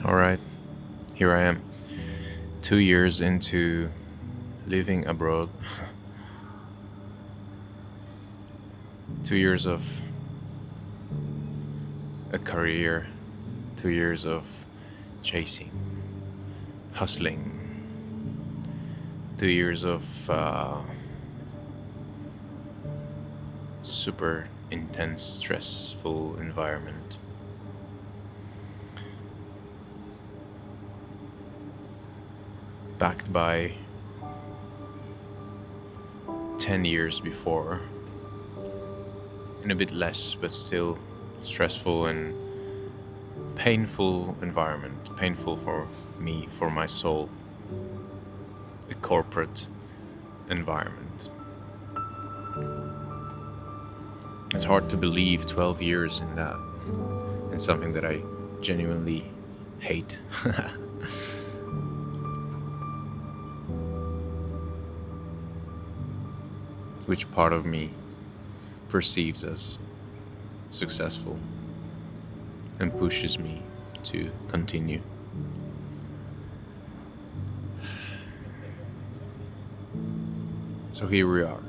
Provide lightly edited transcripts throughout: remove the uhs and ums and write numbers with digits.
All right, here I am, 2 years into living abroad, 2 years of a career, 2 years of chasing, hustling, 2 years of super intense, stressful environment, backed by 10 years before, in a bit less, but still stressful and painful environment, painful for me, for my soul, a corporate environment. It's hard to believe 12 years in that, in something that I genuinely hate. Which part of me perceives as successful and pushes me to continue. So here we are.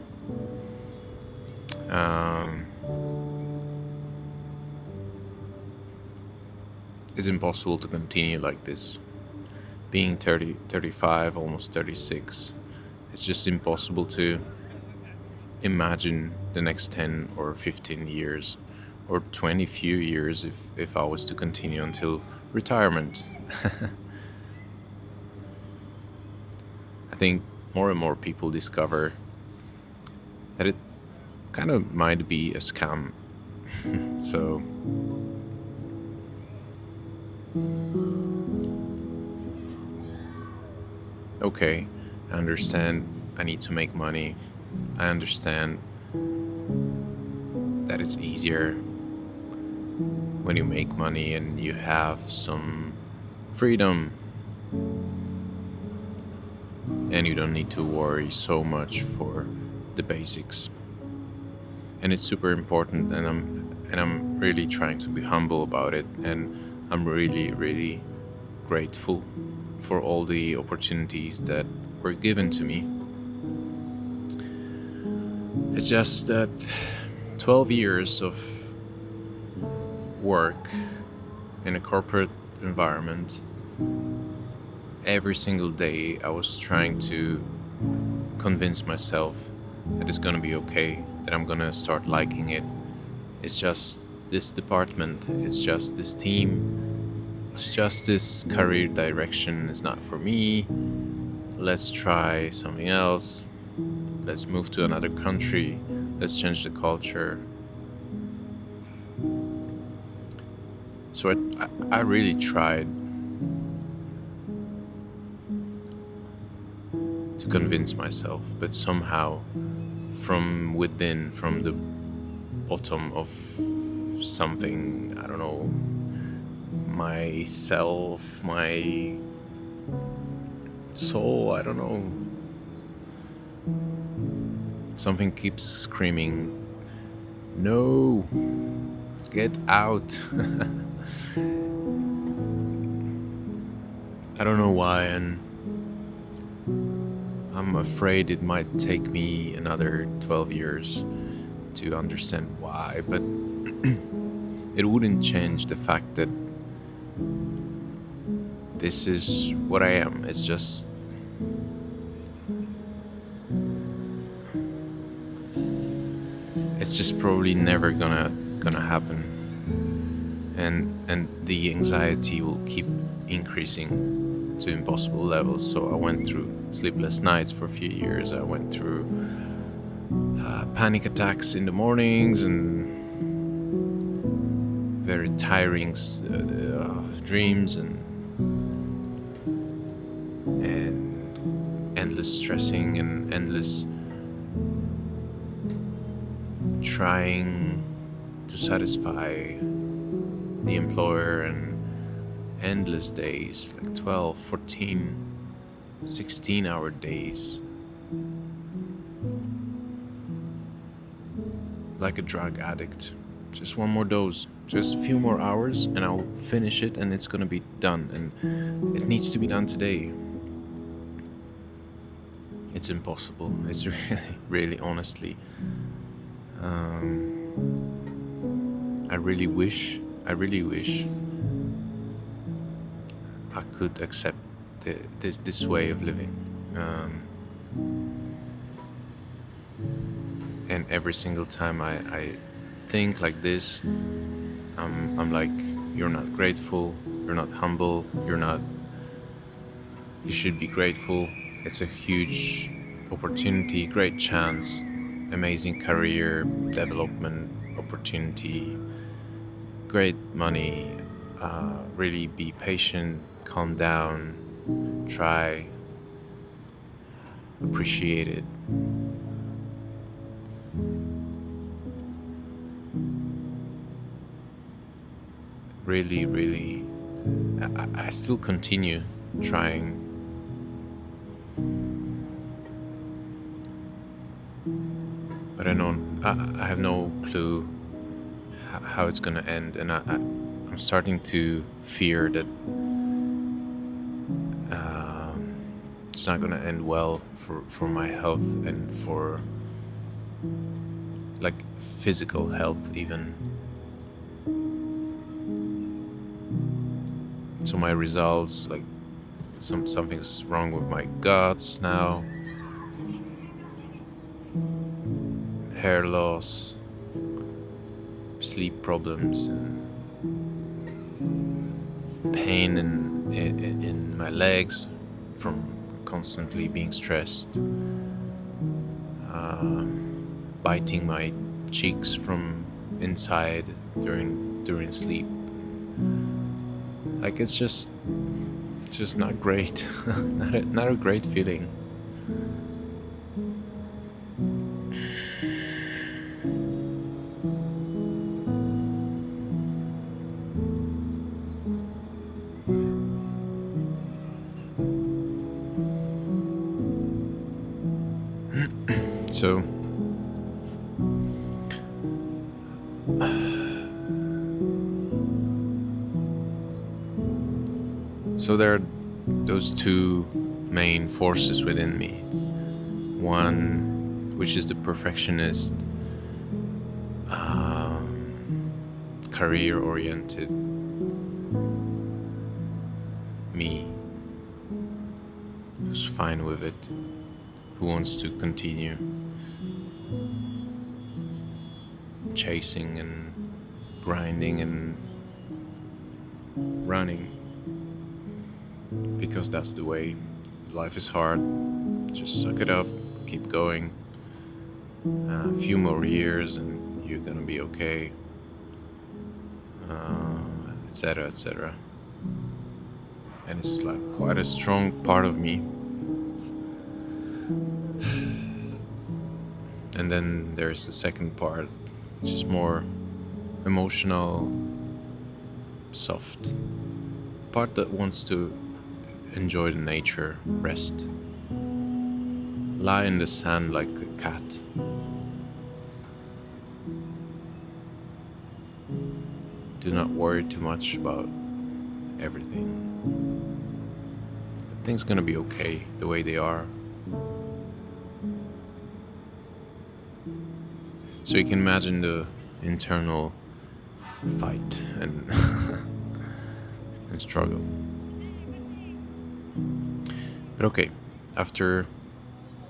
It's impossible to continue like this. Being 30, 35, almost 36, it's just impossible to imagine the next 10 or 15 years or 20 few years if I was to continue until retirement. I think more and more people discover that it kind of might be a scam. So okay, I understand I need to make money. I understand that it's easier when you make money and you have some freedom and you don't need to worry so much for the basics. And it's super important, and I'm really trying to be humble about it, and I'm really really grateful for all the opportunities that were given to me. It's just that 12 years of work in a corporate environment, every single day I was trying to convince myself that it's gonna be okay, that I'm gonna start liking it. It's just this department, it's just this team, it's just this career direction is not for me. Let's try something else. Let's move to another country. Let's change the culture. So I really tried to convince myself, but somehow from within, from the bottom of something, I don't know, myself, my soul, I don't know, something keeps screaming, no, get out. I don't know why, and I'm afraid it might take me another 12 years to understand why, but it wouldn't change the fact that this is what I am. It's just probably never gonna happen, and the anxiety will keep increasing to impossible levels. So I went through sleepless nights for a few years. I went through panic attacks in the mornings and very tiring dreams and endless stressing and endless trying to satisfy the employer, and endless days, like 12, 14, 16-hour days, like a drug addict. just one more dose, just a few more hours, and I'll finish it, and it's gonna be done. And it needs to be done today. It's impossible. It's really, honestly. I really wish I could accept this way of living. And every single time I think like this, I'm like, you're not grateful, you're not humble, you should be grateful. It's a huge opportunity, great chance, amazing career development opportunity, great money. Really be patient, calm down, try, appreciate it. Really, really, I still continue trying. But I have no clue how it's gonna end, and I'm starting to fear that it's not gonna end well for my health and for like physical health even. So my results, like something's wrong with my guts now, hair loss, sleep problems, and pain in my legs from constantly being stressed, biting my cheeks from inside during sleep. Like it's just not great. Not a great feeling. So there are those two main forces within me. One, which is the perfectionist, career-oriented me, who's fine with it, who wants to continue chasing and grinding and running, because that's the way. Life is hard, just suck it up, keep going. A few more years and you're gonna be okay, etc., etc. And it's like quite a strong part of me. And then there's the second part, which is more emotional, soft part that wants to enjoy the nature, rest, lie in the sand like a cat. Do not worry too much about everything. Things gonna be okay the way they are. So you can imagine the internal fight and and struggle. But okay, after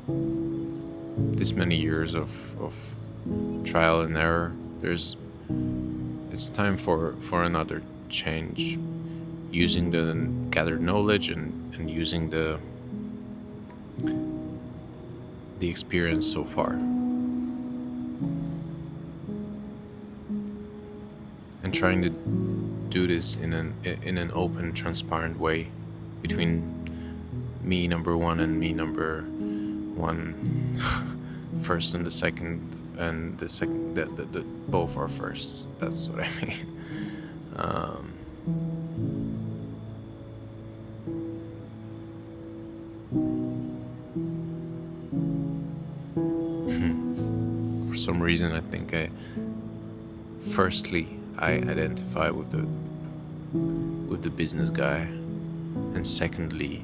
this many years of trial and error, it's time for another change, using the gathered knowledge and using the experience so far, and trying to do this in an open, transparent way between me number one and me number one, first and the second, and the second, the both are first. That's what I mean. For some reason, I think I firstly, I identify with the business guy, and secondly,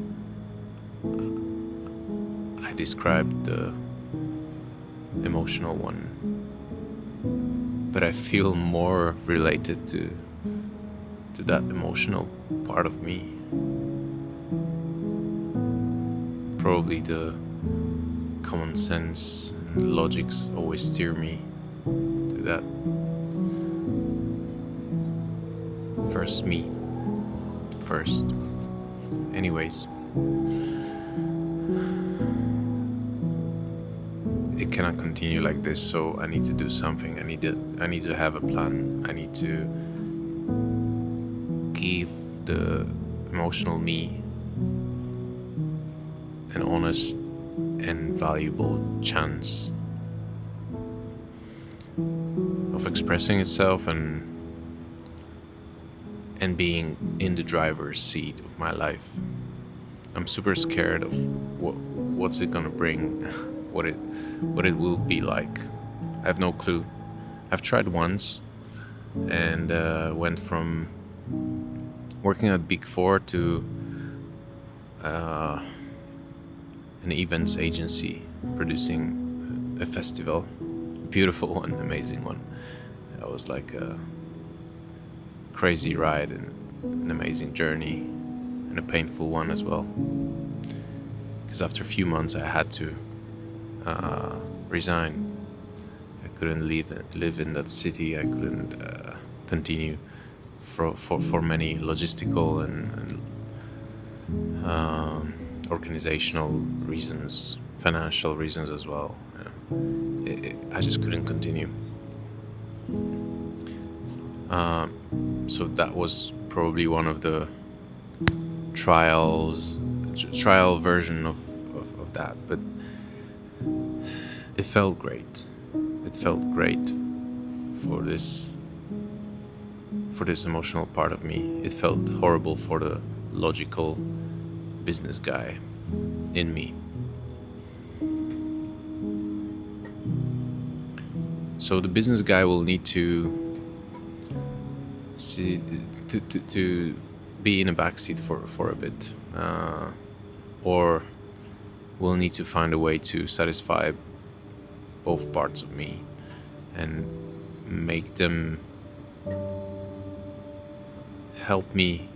I describe the emotional one. But I feel more related to that emotional part of me. Probably the common sense and logics always steer me to that first me first. Anyways, it cannot continue like this, so I need to do something. I need to have a plan. I need to give the emotional me an honest and valuable chance of expressing itself and being in the driver's seat of my life. I'm super scared of what's it gonna bring, what it will be like. I have no clue. I've tried once and went from working at Big Four to an events agency producing a festival, beautiful one, amazing one. That was like a crazy ride and an amazing journey, and a painful one as well. Because after a few months, I had to resign. I couldn't live in that city. I couldn't continue for many logistical and organizational reasons, financial reasons as well. I just couldn't continue. So that was probably one of the trial version of that, but it felt great. It felt great for this emotional part of me. It felt horrible for the logical business guy in me. So the business guy will need to be in a backseat for a bit, or we'll need to find a way to satisfy both parts of me and make them help me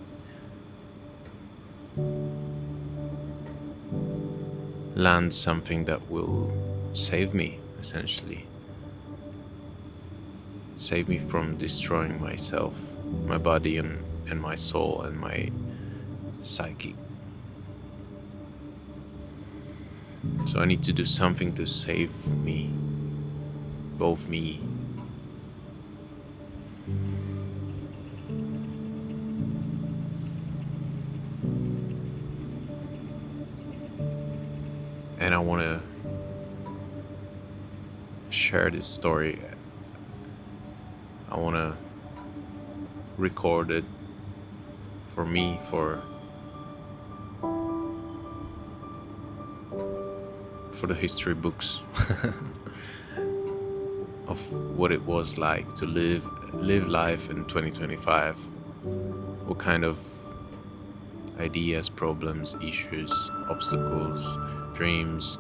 land something that will save me, essentially. Save me from destroying myself, my body and my soul and my psyche. So I need to do something to save me, both me. And I want to share this story. I want to record it for me, for the history books of what it was like to live life in 2025. What kind of ideas, problems, issues, obstacles, dreams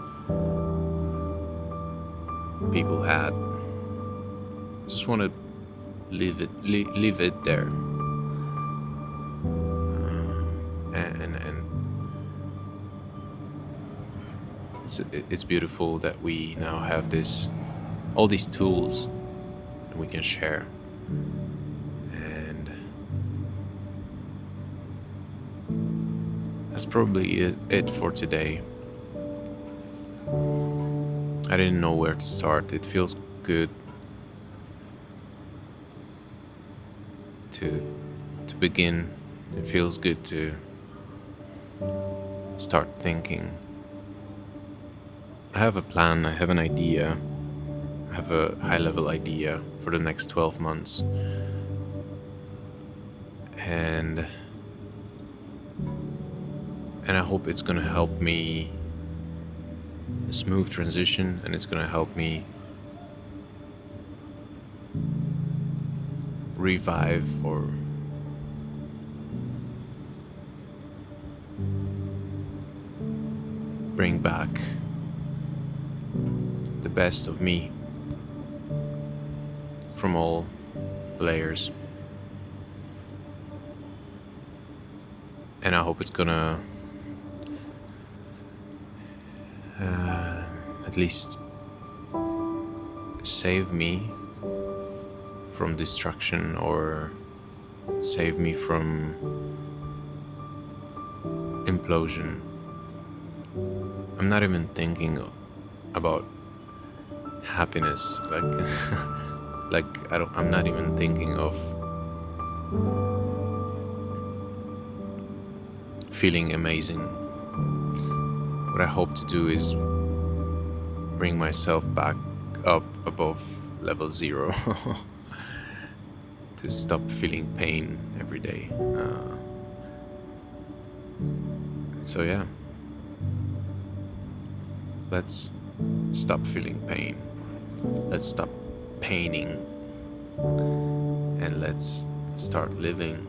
people had. Just want to leave it there, and it's beautiful that we now have all these tools that we can share, and that's probably it for today. I didn't know where to start. It feels good to begin. It feels good to start thinking. I have a plan, I have an idea, I have a high-level idea for the next 12 months. And I hope it's going to help me a smooth transition, and it's going to help me revive or bring back the best of me from all layers. And I hope it's gonna at least save me from destruction or save me from implosion. I'm not even thinking about happiness, I'm not even thinking of feeling amazing. What I hope to do is bring myself back up above level 0 to stop feeling pain every day. So yeah, let's stop feeling pain. Let's stop paining, and let's start living.